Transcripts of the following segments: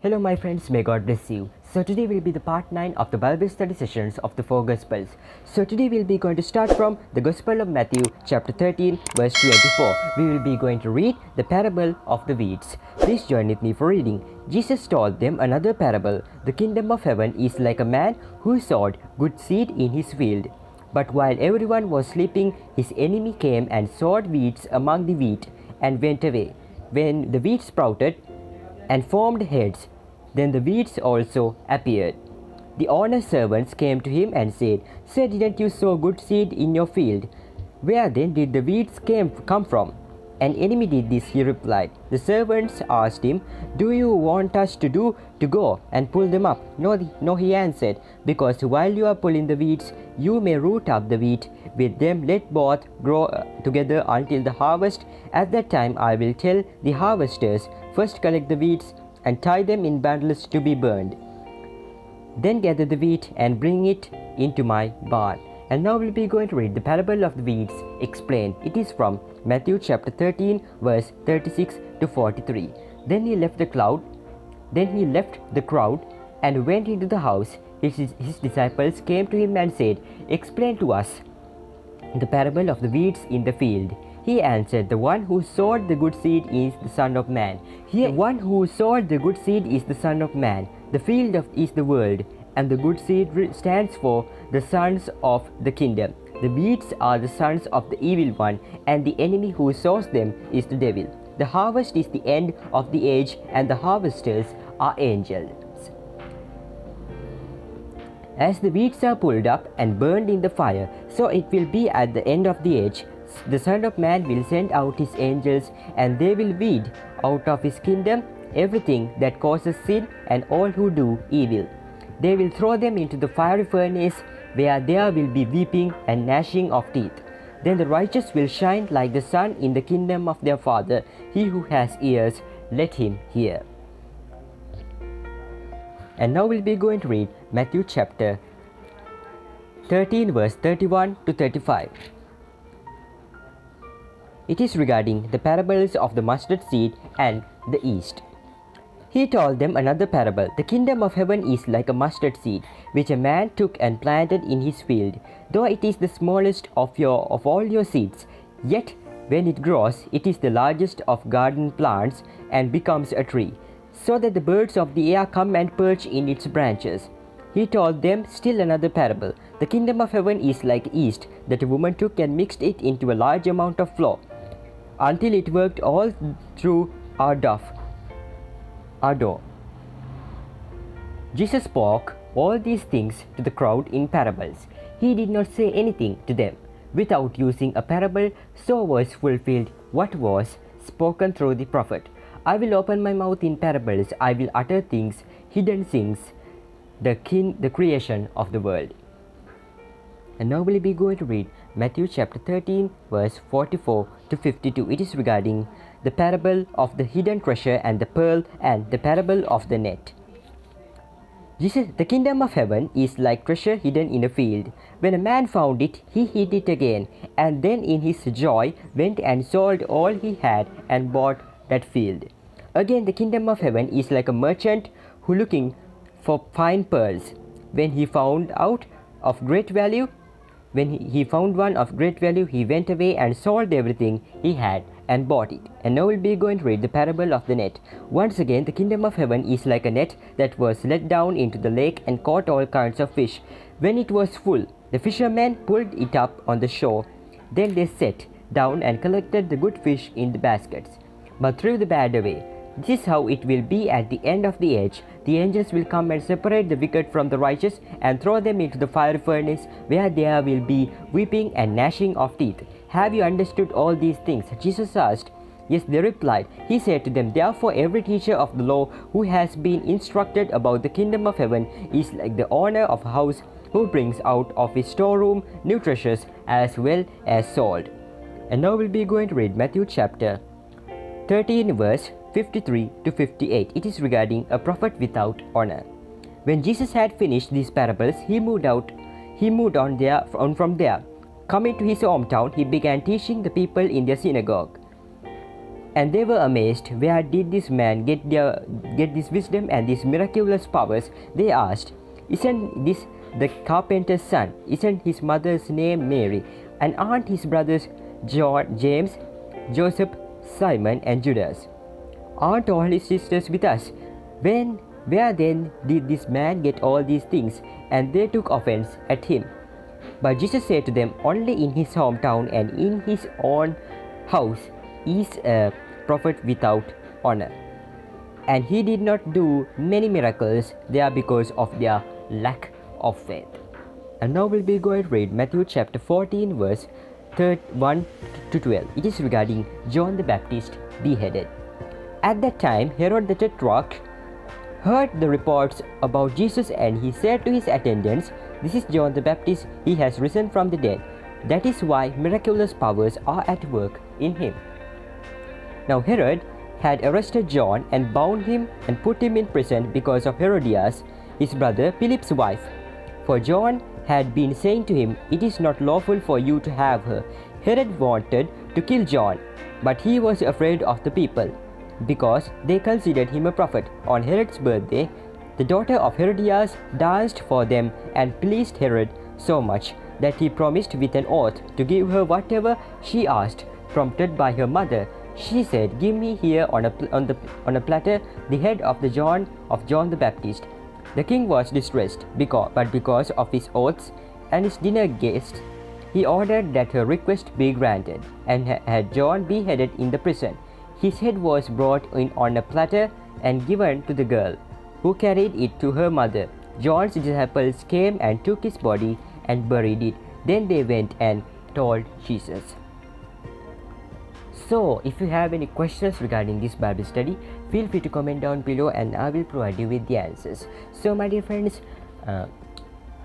Hello my friends, may God bless you. So today will be the part 9 of the Bible study sessions of the 4 Gospels. So today we'll be going to start from the Gospel of Matthew chapter 13 verse 24. We will be going to read the parable of the weeds. Please join with me for reading. Jesus told them another parable. The kingdom of heaven is like a man who sowed good seed in his field. But while everyone was sleeping, his enemy came and sowed weeds among the wheat and went away. When the wheat sprouted and formed heads, then the weeds also appeared. The owner's servants came to him and said, "Sir, didn't you sow good seed in your field? Where then did the weeds come from?" "An enemy did this," he replied. The servants asked him, "Do you want us to go and pull them up?" No, he answered, "because while you are pulling the weeds, you may root up the wheat with them. Let both grow together until the harvest. At that time I will tell the harvesters, first collect the weeds and tie them in bundles to be burned. Then gather the wheat and bring it into my barn." And now we'll be going to read the parable of the weeds explained. It is from Matthew chapter 13 verse 36 to 43. Then he left the crowd and went into the house. His disciples came to him and said, "Explain to us the parable of the weeds in the field." He answered, "The one who sowed the good seed is the Son of Man. The one who sowed the good seed is the Son of Man. The field is the world, and the good seed stands for the sons of the kingdom. The weeds are the sons of the evil one, and the enemy who sows them is the devil. The harvest is the end of the age, and the harvesters are angels. As the weeds are pulled up and burned in the fire, so it will be at the end of the age. The Son of Man will send out his angels, and they will weed out of his kingdom everything that causes sin and all who do evil. They will throw them into the fiery furnace, where there will be weeping and gnashing of teeth. Then the righteous will shine like the sun in the kingdom of their Father. He who has ears, let him hear." And now we'll be going to read Matthew chapter 13 verse 31 to 35. It is regarding the parables of the mustard seed and the yeast. He told them another parable. The kingdom of heaven is like a mustard seed, which a man took and planted in his field. Though it is the smallest of all your seeds, yet when it grows, it is the largest of garden plants and becomes a tree, so that the birds of the air come and perch in its branches. He told them still another parable. The kingdom of heaven is like yeast that a woman took and mixed it into a large amount of flour, until it worked all through our dough. Jesus spoke all these things to the crowd in parables. He did not say anything to them without using a parable, so was fulfilled what was spoken through the prophet. "I will open my mouth in parables. I will utter things, hidden things, the creation of the world." And now we'll be going to read Matthew chapter 13 verse 44 to 52. It is regarding the parable of the hidden treasure and the pearl, and the parable of the net. The kingdom of heaven is like treasure hidden in a field. When a man found it, he hid it again, and then in his joy went and sold all he had and bought that field. Again, the kingdom of heaven is like a merchant who looking for fine pearls. When he found one of great value, he went away and sold everything he had and bought it. And now we'll be going to read the parable of the net. Once again, the kingdom of heaven is like a net that was let down into the lake and caught all kinds of fish. When it was full, the fishermen pulled it up on the shore. Then they sat down and collected the good fish in the baskets, but threw the bad away. This is how it will be at the end of the age. The angels will come and separate the wicked from the righteous and throw them into the fiery furnace, where there will be weeping and gnashing of teeth. "Have you understood all these things?" Jesus asked. "Yes," they replied. He said to them, "Therefore every teacher of the law who has been instructed about the kingdom of heaven is like the owner of a house who brings out of his storeroom new treasures as well as salt." And now we'll be going to read Matthew chapter 13 verse 53 to 58. It is regarding a prophet without honor. When Jesus had finished these parables, he moved on from there. Coming to his hometown, he began teaching the people in their synagogue. And they were amazed. Where did this man get this wisdom and these miraculous powers? They asked. Isn't this the carpenter's son? Isn't his mother's name Mary? And aren't his brothers John, James, Joseph, Simon, and Judas? Aren't all his sisters with us? Where then did this man get all these things? And they took offense at him. But Jesus said to them, only in his hometown and in his own house is a prophet without honor. And he did not do many miracles there because of their lack of faith. And now we'll be going to read Matthew chapter 14 verse 1 to 12. It is regarding John the Baptist beheaded. At that time, Herod the Tetrarch heard the reports about Jesus, and he said to his attendants, this is John the Baptist, he has risen from the dead. That is why miraculous powers are at work in him. Now Herod had arrested John and bound him and put him in prison because of Herodias, his brother Philip's wife. For John had been saying to him, it is not lawful for you to have her. Herod wanted to kill John, but he was afraid of the people, because they considered him a prophet. On Herod's birthday, the daughter of Herodias danced for them and pleased Herod so much that he promised with an oath to give her whatever she asked. Prompted by her mother, she said, give me here on a platter the head of John the Baptist. The king was distressed, but because of his oaths and his dinner guests, he ordered that her request be granted, and had John beheaded in the prison. His head was brought in on a platter and given to the girl, who carried it to her mother. John's disciples came and took his body and buried it. Then they went and told Jesus. So, if you have any questions regarding this Bible study, feel free to comment down below and I will provide you with the answers. So, my dear friends,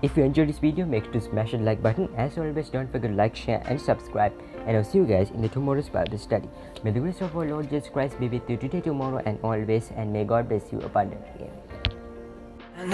if you enjoyed this video, make sure to smash the like button. As always, don't forget to like, share and subscribe. And I'll see you guys in the tomorrow's Bible study. May the grace of our Lord Jesus Christ be with you today, tomorrow and always. And may God bless you abundantly. And